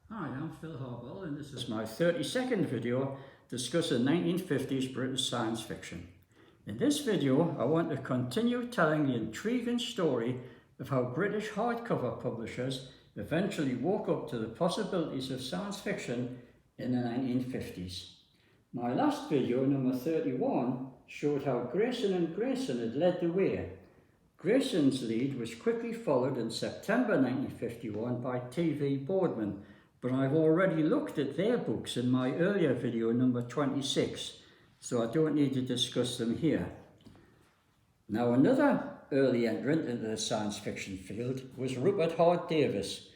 Hi, I'm Phil Harwell, and this is my 32nd video discussing 1950s British science fiction. In this video, I want to continue telling the intriguing story of how British hardcover publishers eventually woke up to the possibilities of science fiction in the 1950s. My last video, number 31, showed how Grayson and Grayson had led the way. Grayson's lead was quickly followed in September 1951 by TV Boardman, but I've already looked at their books in my earlier video number 26, so I don't need to discuss them here. Now, another early entrant into the science fiction field was Rupert Hart Davis,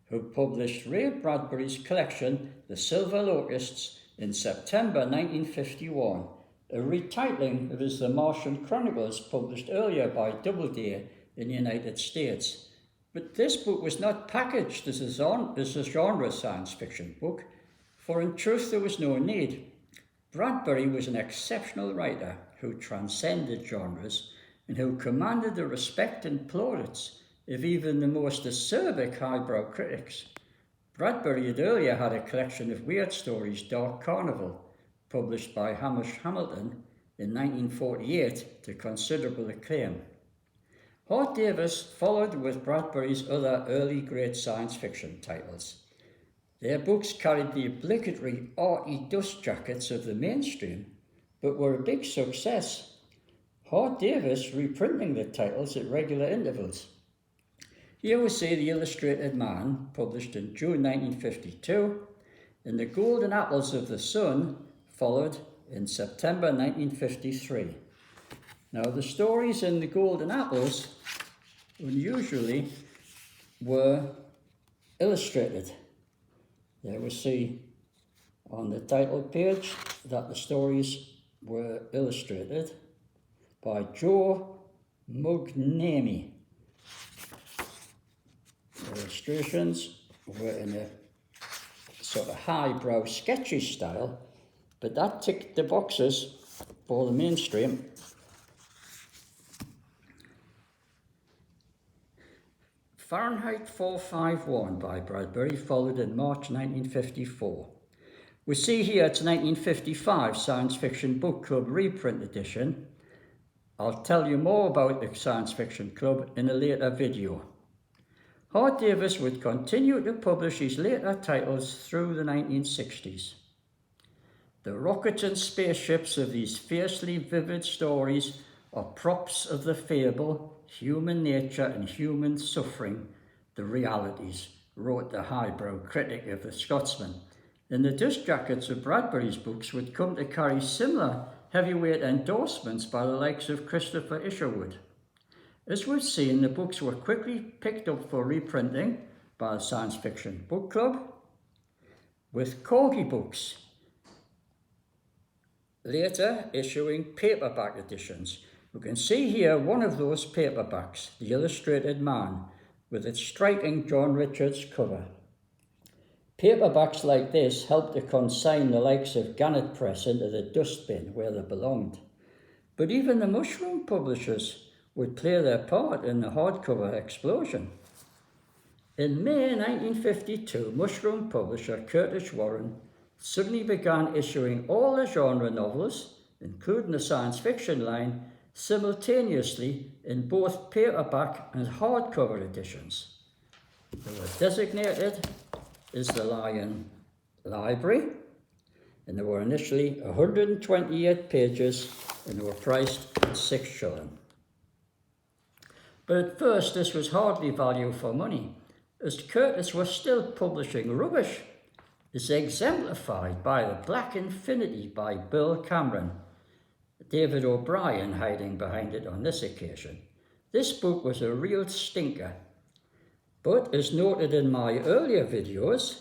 who published Ray Bradbury's collection The Silver Locusts in September 1951, a retitling of his The Martian Chronicles published earlier by Doubleday in the United States. But this book was not packaged as a genre science fiction book, for in truth there was no need. Bradbury was an exceptional writer who transcended genres and who commanded the respect and plaudits of even the most acerbic highbrow critics. Bradbury had earlier had a collection of weird stories, Dark Carnival, published by Hamish Hamilton in 1948 to considerable acclaim. Hart Davis followed with Bradbury's other early great science fiction titles. Their books carried the obligatory arty dust jackets of the mainstream, but were a big success. Hart Davis reprinting the titles at regular intervals. Here we see The Illustrated Man, published in June 1952, and The Golden Apples of the Sun, followed in September 1953. Now, the stories in The Golden Apples unusually were illustrated. There we see on the title page that the stories were illustrated by Joe Mugnami. The illustrations were in a sort of highbrow, sketchy style, but that ticked the boxes for the mainstream. Fahrenheit 451 by Bradbury followed in March 1954. We see here it's 1955 Science Fiction Book Club reprint edition. I'll tell you more about the Science Fiction Club in a later video. Hart Davis would continue to publish his later titles through the 1960s. The rockets and spaceships of these fiercely vivid stories are props of the fable, human nature and human suffering, the realities, wrote the highbrow critic of The Scotsman. And the dust jackets of Bradbury's books would come to carry similar heavyweight endorsements by the likes of Christopher Isherwood. As we've seen, the books were quickly picked up for reprinting by the Science Fiction Book Club, with Corgi Books later issuing paperback editions. You can see here one of those paperbacks, The Illustrated Man, with its striking John Richards cover. Paperbacks like this helped to consign the likes of Gannett Press into the dustbin where they belonged. But even the mushroom publishers would play their part in the hardcover explosion. In May 1952, mushroom publisher Curtis Warren suddenly began issuing all the genre novels, including the science fiction line, simultaneously in both paperback and hardcover editions. They were designated as the Lion Library, and they were initially 128 pages and they were priced at 6 shillings. But at first this was hardly value for money, as Curtis was still publishing rubbish, as exemplified by The Black Infinity by Bill Cameron, David O'Brien hiding behind it on this occasion. This book was a real stinker. But as noted in my earlier videos,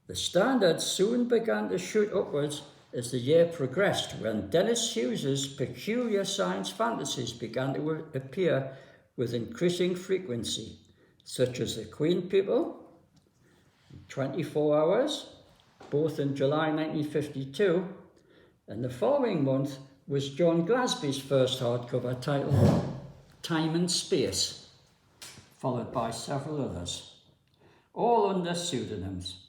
the standards soon began to shoot upwards as the year progressed, when Dennis Hughes's peculiar science fantasies began to appear with increasing frequency, such as The Queen People, 24 Hours, both in July 1952, and the following month was John Glasby's first hardcover title, Time and Space, followed by several others, all under pseudonyms.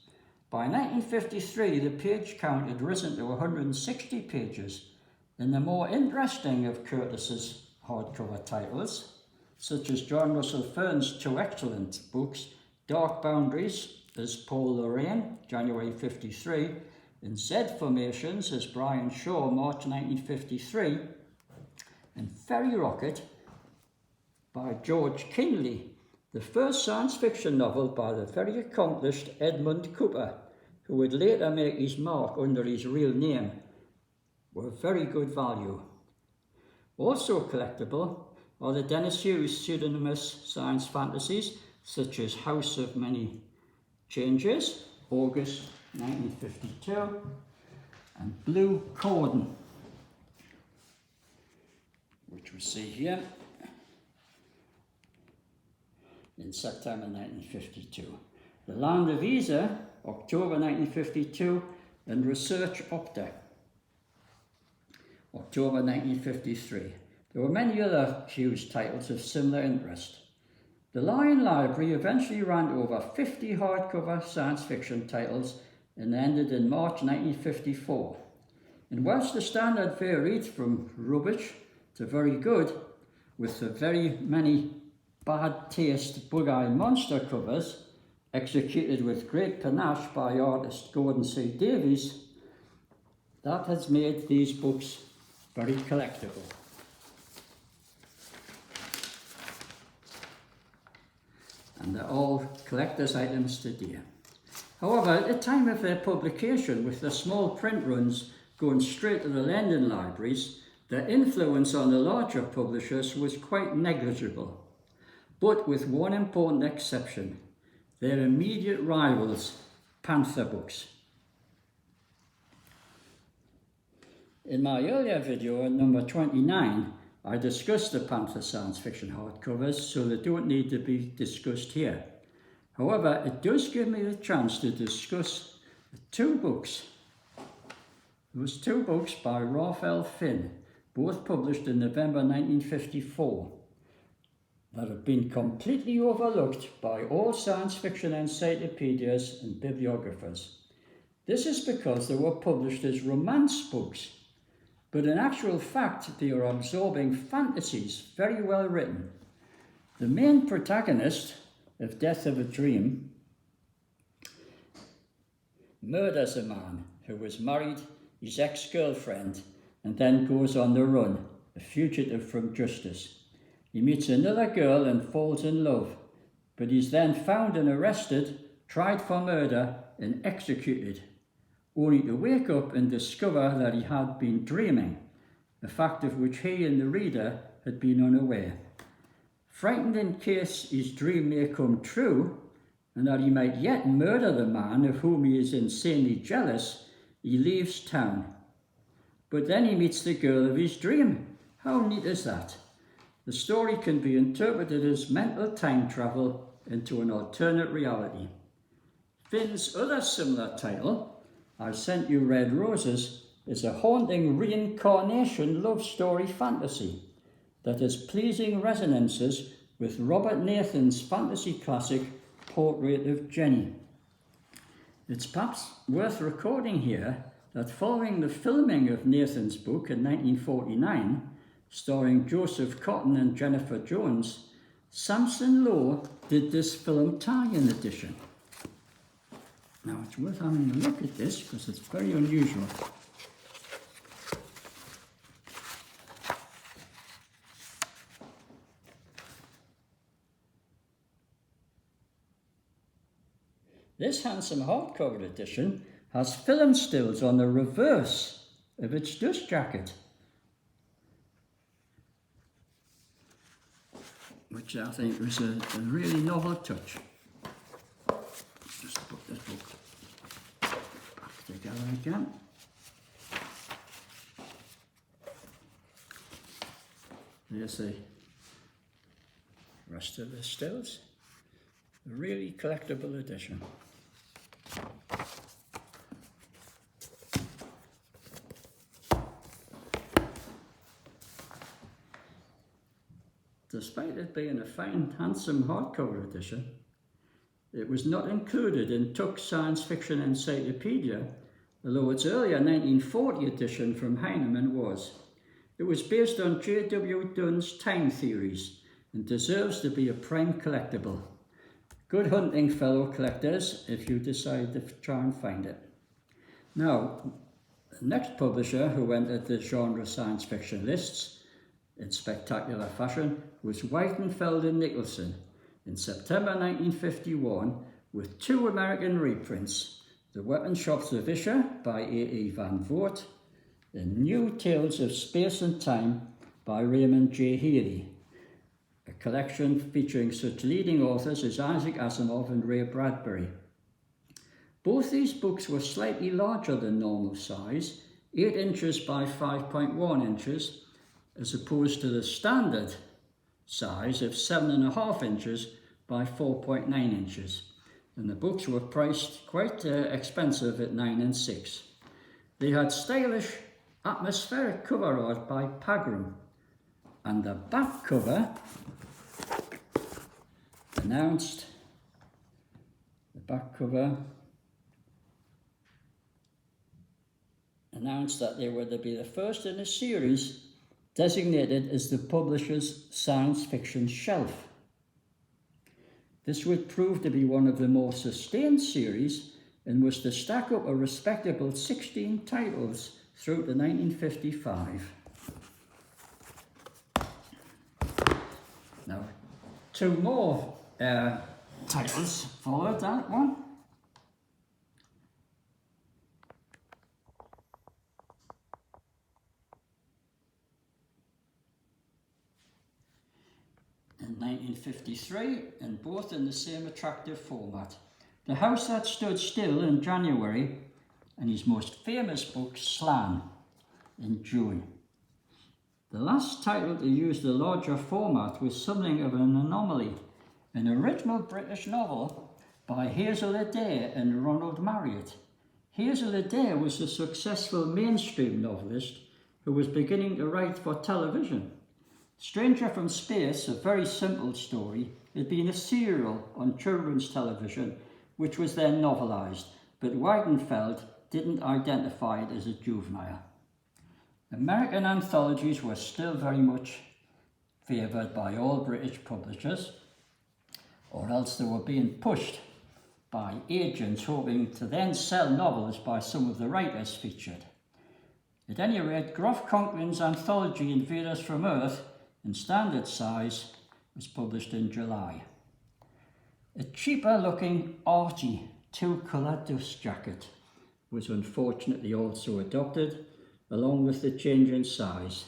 By 1953, the page count had risen to 160 pages, and the more interesting of Curtis's hardcover titles, such as John Russell Fearn's two excellent books, Dark Boundaries as Paul Lorraine, January 53, and Z Formations as Brian Shaw, March 1953, and Ferry Rocket by George Kingsley, the first science fiction novel by the very accomplished Edmund Cooper, who would later make his mark under his real name, were of very good value. Also collectible are the Dennis Hughes pseudonymous science fantasies such as House of Many Changes, August 1952, and Blue Cordon, which we see here, in September 1952. The Land of Isa, October 1952, and Research Opta, October 1953. There were many other Hughes titles of similar interest. The Lion Library eventually ran over 50 hardcover science fiction titles and ended in March 1954. And whilst the standard varied from rubbish to very good, with the very many bad taste bug-eye monster covers executed with great panache by artist Gordon C. Davies, that has made these books very collectible. And they're all collector's items today. However, at the time of their publication, with the small print runs going straight to the London libraries, their influence on the larger publishers was quite negligible. But with one important exception, their immediate rivals, Panther Books. In my earlier video, number 29, I discussed the Panther science fiction hardcovers, so they don't need to be discussed here. However, it does give me the chance to discuss the two books. Those two books by Raphael Finn, both published in November 1954, that have been completely overlooked by all science fiction encyclopedias and bibliographers. This is because they were published as romance books, but in actual fact they are absorbing fantasies very well written. The main protagonist of Death of a Dream murders a man who was married, his ex-girlfriend, and then goes on the run, a fugitive from justice. He meets another girl and falls in love, but he's then found and arrested, tried for murder, and executed, only to wake up and discover that he had been dreaming, a fact of which he and the reader had been unaware. Frightened in case his dream may come true, and that he might yet murder the man of whom he is insanely jealous, he leaves town. But then he meets the girl of his dream. How neat is that? The story can be interpreted as mental time travel into an alternate reality. Finn's other similar title, I Sent You Red Roses, is a haunting reincarnation love story fantasy that has pleasing resonances with Robert Nathan's fantasy classic Portrait of Jenny. It's perhaps worth recording here that following the filming of Nathan's book in 1949, starring Joseph Cotton and Jennifer Jones, Samson Lowe did this film tie-in edition. Now it's worth having a look at this because it's very unusual. This handsome hardcover edition has film stills on the reverse of its dust jacket, which I think was a really novel touch. Just put this book back together again. There's the rest of the stills. A really collectible edition. Despite it being a fine, handsome hardcover edition, It was not included in Tuck's Science Fiction Encyclopedia, although its earlier 1940 edition from Heinemann was. It was based on J.W. Dunn's time theories and deserves to be a prime collectible. Good hunting, fellow collectors, if you decide to try and find it. Now, the next publisher who entered the genre science fiction lists in spectacular fashion was Weidenfeld and Nicholson in September 1951 with 2 American reprints, The Weapon Shops of Isher by A.E. Van Voort and New Tales of Space and Time by Raymond J. Healy, a collection featuring such leading authors as Isaac Asimov and Ray Bradbury. Both these books were slightly larger than normal size, 8 inches by 5.1 inches, as opposed to the standard size of 7.5 inches by 4.9 inches. And the books were priced quite expensive at 9 and 6. They had stylish atmospheric cover art by Pagram, and the back cover announced that they were to be the first in a series designated as the publisher's science fiction shelf. This would prove to be one of the more sustained series and was to stack up a respectable 16 titles through to 1955. Now, 2 more titles followed that one. In 1953, and both in the same attractive format. The House That Stood Still in January, and his most famous book, Slan, in June. The last title to use the larger format was something of an anomaly, an original British novel by Hazel Adair and Ronald Marriott. Hazel Adair was a successful mainstream novelist who was beginning to write for television. Stranger from Space, a very simple story, had been a serial on children's television, which was then novelised, but Weidenfeld didn't identify it as a juvenile. American anthologies were still very much favoured by all British publishers, or else they were being pushed by agents hoping to then sell novels by some of the writers featured. At any rate, Groff Conklin's anthology Invaders from Earth, in standard size, was published in July. A cheaper looking arty 2-colour dust jacket was unfortunately also adopted, along with the change in size.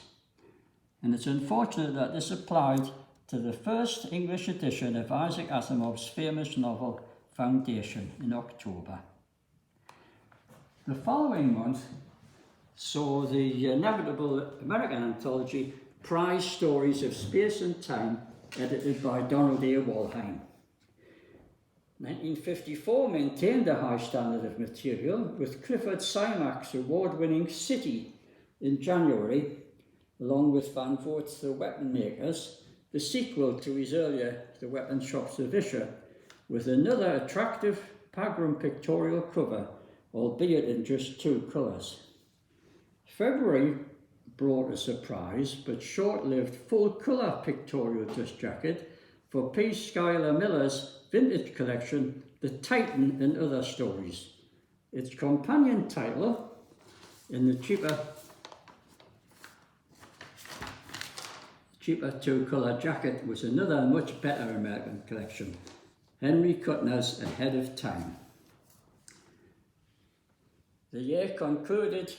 And it's unfortunate that this applied to the first English edition of Isaac Asimov's famous novel Foundation in October. The following month saw the inevitable American anthology Prize Stories of Space and Time, edited by Donald A. Walheim. 1954 maintained a high standard of material, with Clifford Simak's award-winning City in January, along with Van Voort's The Weapon Makers, the sequel to his earlier The Weapon Shops of Isher, with another attractive Pagram pictorial cover, albeit in just 2 colours. February brought a surprise but short-lived full-colour pictorial dust jacket for P. Schuyler Miller's vintage collection, The Titan and Other Stories. Its companion title, in the cheaper 2-colour jacket, was another much better American collection, Henry Kuttner's Ahead of Time. The year concluded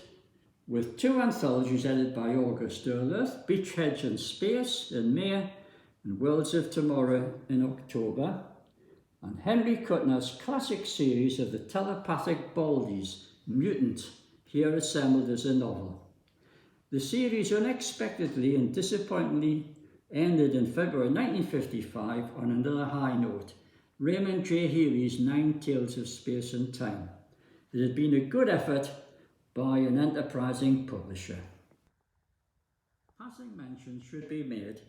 with 2 anthologies edited by August Derleth, Beachheads in Space in May and Worlds of Tomorrow in October, and Henry Kuttner's classic series of the telepathic Baldies, Mutant, here assembled as a novel. The series unexpectedly and disappointingly ended in February 1955 on another high note, Raymond J. Healy's 9 Tales of Space and Time. It had been a good effort by an enterprising publisher. Passing mention should be made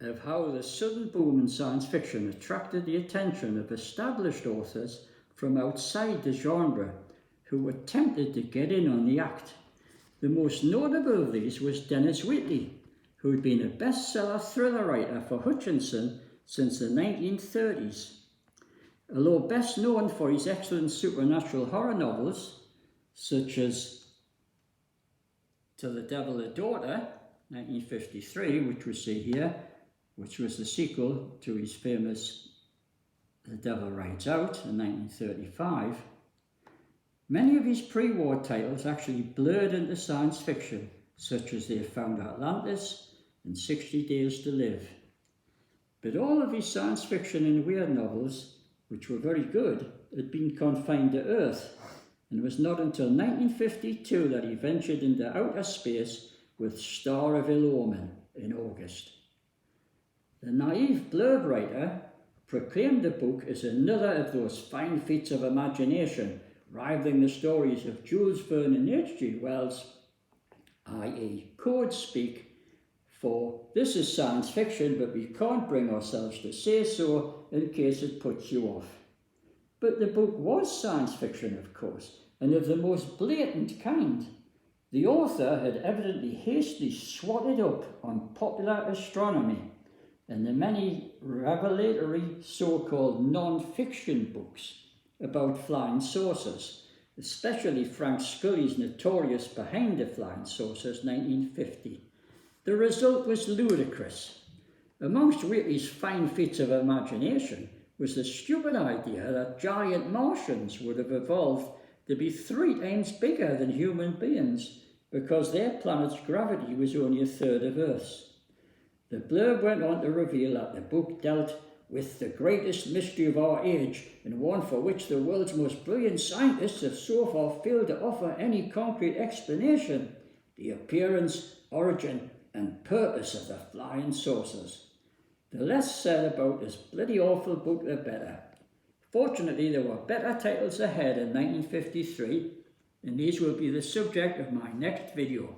of how the sudden boom in science fiction attracted the attention of established authors from outside the genre who were tempted to get in on the act. The most notable of these was Dennis Wheatley, who had been a bestseller thriller writer for Hutchinson since the 1930s. Although best known for his excellent supernatural horror novels, such as To the Devil a Daughter, 1953, which we see here, which was the sequel to his famous The Devil Rides Out in 1935, many of his pre-war titles actually blurred into science fiction, such as They Found Atlantis and 60 Days to Live. But all of his science fiction and weird novels, which were very good, had been confined to Earth, and it was not until 1952 that he ventured into outer space with Star of Ill Omen in August. The naive blurb writer proclaimed the book as another of those fine feats of imagination, rivaling the stories of Jules Verne and H.G. Wells, i.e. code speak for this is science fiction, but we can't bring ourselves to say so in case it puts you off. But the book was science fiction, of course, and of the most blatant kind. The author had evidently hastily swatted up on popular astronomy and the many revelatory so-called non-fiction books about flying saucers, especially Frank Scully's notorious Behind the Flying Saucers, 1950. The result was ludicrous. Amongst Wheatley's fine feats of imagination was the stupid idea that giant Martians would have evolved to be 3 times bigger than human beings because their planet's gravity was only a third of Earth's. The blurb went on to reveal that the book dealt with the greatest mystery of our age, and one for which the world's most brilliant scientists have so far failed to offer any concrete explanation: the appearance, origin, and purpose of the flying saucers. The less said about this bloody awful book, the better. Fortunately, there were better titles ahead in 1953, and these will be the subject of my next video.